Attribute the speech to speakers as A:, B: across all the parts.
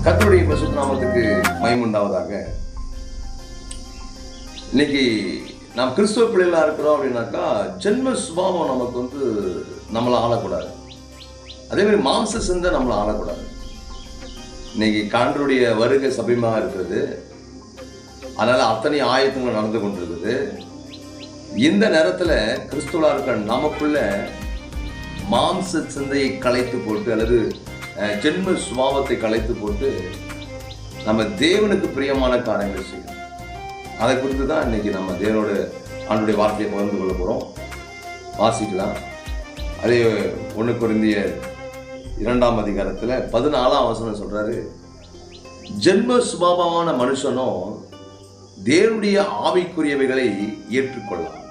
A: கர்த்தருடைய பரிசுத்த நாமத்துக்கு மகிமை உண்டாவதாக. இன்னைக்கு நாம் கிறிஸ்துவ பிள்ளைகளா இருக்கிறோம் அப்படின்னாக்கா, ஜென்ம சுபாவம் நமக்கு நம்மளை ஆளக்கூடாது. அதே மாதிரி மாம்ச சிந்தை நம்மளை ஆளக்கூடாது. இன்னைக்கு கர்த்தருடைய வருகை சமீபமாக இருக்கிறது. அதனால அத்தனை ஆயத்தங்கள் நடந்து கொண்டிருக்குது. இந்த நேரத்தில் கிறிஸ்துவா இருக்கிற நமக்குள்ள மாம்ச சிந்தையை களைத்து போட்டு அல்லது ஜென்ம சுபாவத்தை களைத்து போட்டு நம்ம தேவனுக்கு பிரியமான காரியங்கள் செய்யணும். அதை குறித்து தான் இன்னைக்கு நம்ம தேவனோட ஆண்டுடைய வார்த்தையை பகிர்ந்து கொள்ள போகிறோம். வாசிக்கலாம். அதே 1 கொரிந்தியர் 2ஆம் அதிகாரத்தில் 14ஆம் வசனம் சொல்றாரு, ஜென்ம சுபாவமான மனுஷனும் தேவனுடைய ஆவிக்குரியவைகளை ஏற்றுக்கொள்ளலாம்.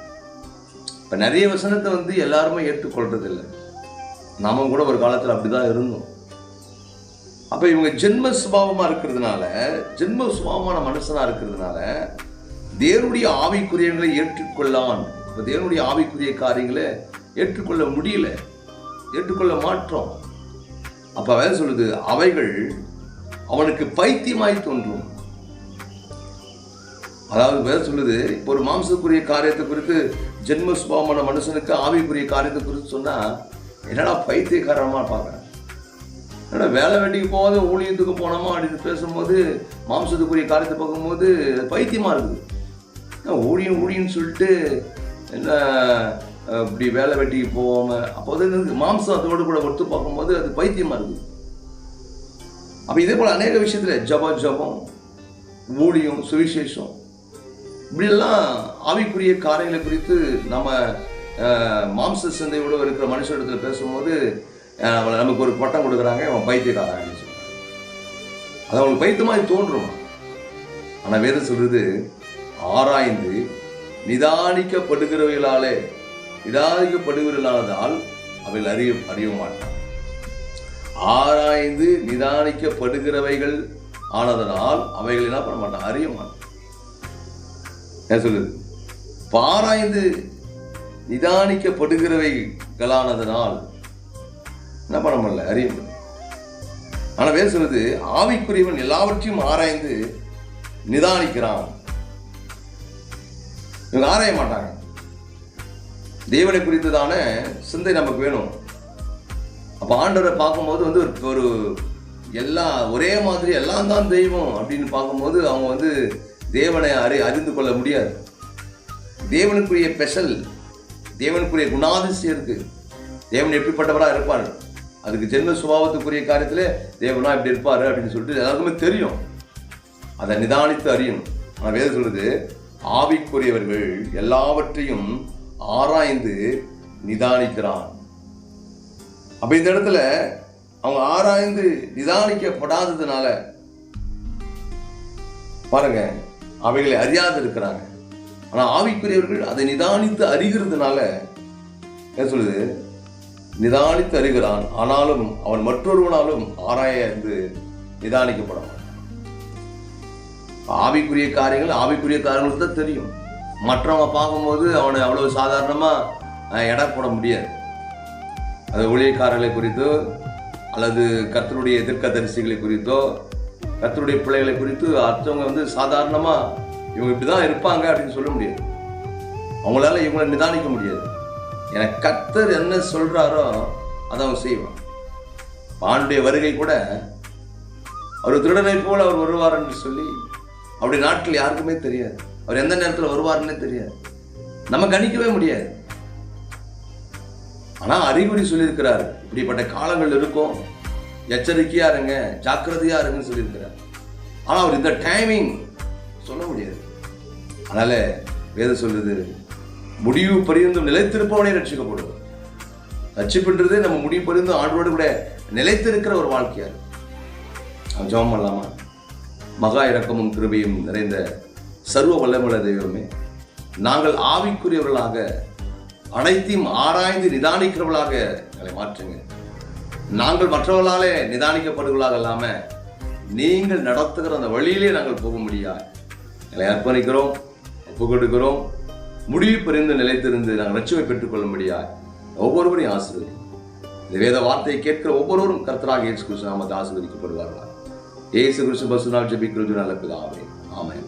A: இப்போ நிறைய வசனத்தை எல்லாருமே ஏற்றுக்கொள்றது இல்லை. நாம கூட ஒரு காலத்தில் அப்படிதான் இருந்தோம். அப்போ இவங்க ஜென்ம சுபாவமாக இருக்கிறதுனால, ஜென்ம சுபாவமான மனுஷனாக இருக்கிறதுனால தேவனுடைய ஆவிக்குரியவங்களை ஏற்றுக்கொள்ளான். இப்போ தேவனுடைய ஆவிக்குரிய காரியங்களை ஏற்றுக்கொள்ள முடியல, ஏற்றுக்கொள்ள மாற்றோம். அப்போ வேலை சொல்லுது, அவைகள் அவனுக்கு பைத்தியமாய் தோன்றும். அதாவது வேலை சொல்லுது, இப்போ ஒரு மாம்சக்குரிய காரியத்தை குறித்து ஜென்ம சுபாவமான மனுஷனுக்கு ஆவிக்குரிய காரியத்தை குறித்து சொன்னால் என்னடா பைத்தியக்காரமாக பார்க்குறேன். ஏன்னா வேலை வெட்டிக்கு போகாத ஊழியத்துக்கு போனோமா அப்படின்னு பேசும்போது மாம்சத்துக்குரிய காரியத்தை பார்க்கும்போது பைத்தியமாக இருக்குது. ஊழியன்னு சொல்லிட்டு என்ன இப்படி வேலை வெட்டிக்கு போகாமல் அப்போ மாம்சம் அதோடு கூட ஒத்து பார்க்கும்போது அது பைத்தியமாக இருக்குது. அப்போ இதே போல் அநேக விஷயத்தில் ஜபம், ஊழியம், சுவிசேஷம், இப்படியெல்லாம் ஆவிக்குரிய காரியங்களை குறித்து நம்ம மாம்ச சிந்தையோடு இருக்கிற மனுஷனிடத்தில் பேசும்போது நமக்கு ஒரு பட்டம் கொடுக்குறாங்க, அவன் பைத்தியக்காரன்னு சொல்றாங்க. அது அவங்களுக்கு பைத்தியமாக தோன்றும். ஆனால் வேதம் சொல்றது, ஆராய்ந்து நிதானிக்கப்படுகிறவர்களால் அவைகள் அறிய மாட்டான். ஆராய்ந்து நிதானிக்கப்படுகிறவைகள் ஆனதனால் அவைகள் என்ன பண்ண மாட்டான், அறிய மாட்டான். என்ன சொல்லுது? ஆராய்ந்து நிதானிக்கப்படுகிறவைகளானதனால் என்ன பண்ண முடியல, அறிய முடியல. ஆனால் வேறு சொல்லுது, ஆவிக்குரியவன் எல்லாவற்றையும் ஆராய்ந்து நிதானிக்கிறான். இவங்க ஆராய மாட்டாங்க. தேவனை குறித்ததான சிந்தை நமக்கு வேணும். அப்போ ஆண்டவரை பார்க்கும்போது ஒரு எல்லாம் ஒரே மாதிரி எல்லாம் தான் தெய்வம் அப்படின்னு பார்க்கும்போது அவங்க தேவனை அறிந்து கொள்ள முடியாது. தேவனுக்குரிய ஸ்பெஷல், தேவனுக்குரிய குணாதிசயம் இருக்கு. தேவன் எப்படிப்பட்டவராக இருப்பார், அதுக்கு ஜென்ம சுபாவத்துக்குரிய காரியத்தில் தேவனா இப்படி இருப்பார் அப்படின்னு சொல்லிட்டு எல்லாருக்குமே தெரியும். அதை நிதானித்து அறியணும். ஆனால் வேதம் சொல்றது, ஆவிக்குரியவர்கள் எல்லாவற்றையும் ஆராய்ந்து நிதானிக்கிறான். அப்ப இந்த இடத்துல அவங்க ஆராய்ந்து நிதானிக்கப்படாததுனால பாருங்க, அவைகளை அறியாது இருக்கிறாங்க. ஆனா ஆவிக்குரியவர்கள் அதை நிதானித்து அறிகிறதுனால என்ன சொல்லுது, நிதானித்து அறிகிறான். ஆனாலும் அவன் மற்றொருவனாலும் ஆராய்ந்து நிதானிக்கப்பட மாட்டான். ஆவிக்குரிய காரியங்களுக்கு தான் தெரியும். மற்றவங்க பார்க்கும்போது அவனை அவ்வளவு சாதாரணமா எடை போட முடியாது. அது ஊழியக்காரர்களை குறித்தோ அல்லது கர்த்தருடைய தீர்க்கதரிசிகளை குறித்தோ கர்த்தருடைய பிள்ளைகளை குறித்து அடுத்தவங்க சாதாரணமா இவங்க இப்படிதான் இருப்பாங்க அப்படின்னு சொல்ல முடியாது. அவங்களால இவங்களை நிதானிக்க முடியாது. எனக்கு கர்த்தர் என்ன சொல்றாரோ அதை அவங்க செய்வான். ஆண்டுடைய வருகை கூட அவர் திருடனை போல அவர் வருவார் என்று சொல்லி அப்படி நாட்கள் யாருக்குமே தெரியாது. அவர் எந்த நேரத்தில் வருவாருன்னே தெரியாது, நம்ம கணிக்கவே முடியாது. ஆனா அறிகுறி சொல்லியிருக்கிறார், இப்படிப்பட்ட காலங்கள் இருக்கும், எச்சரிக்கையா இருங்க, ஜாக்கிரதையா இருங்கன்னு சொல்லியிருக்கிறார். ஆனா அவர் இந்த டைமிங் சொல்ல முடியாது. அதனால வேதம் சொல்றது, முடிவு பரிந்தும் நிலைத்திருப்பவனே ரட்சிக்கப்படுவோம். ரட்சிப்புன்றதே நம்ம முடிவு பரிந்தும் ஆண்டோடு கூட நிலைத்திருக்கிற ஒரு வாழ்க்கையா இருக்கு. ஜெபம் பண்ணலாமா? மகா இரக்கமும் கிருபையும் நிறைந்த சர்வ வல்லமையுள்ள தெய்வமே, நாங்கள் ஆவிக்குரியவர்களாக அனைத்தையும் ஆராய்ந்து நிதானிக்கிறவர்களாக எங்களை மாற்றுங்க. நாங்கள் மற்றவர்களாலே நிதானிக்கப்படுவர்களாக இல்லாம நீங்கள் நடத்துகிற அந்த வழியிலே நாங்கள் போக முடியாது. எங்களை அர்ப்பணிக்கிறோம், ஒப்பு கொடுக்கிறோம். முடிவு பரிந்து நிலைத்திருந்து நாங்கள் ரட்சிப்பை பெற்றுக்கொள்ள முடியாது. ஒவ்வொருவரையும் ஆசீர்வதி. இந்த வேத வார்த்தையை கேட்கிற ஒவ்வொருவரும் கர்த்தராகிய இயேசு கிறிஸ்து நாமத்தில் ஆசீர்வதிக்கப்படுவார்கள். இயேசு கிறிஸ்து பரிசுத்த நாமத்தில் ஜெபிக்கிறோம் நல்ல பிதாவே. ஆமென்.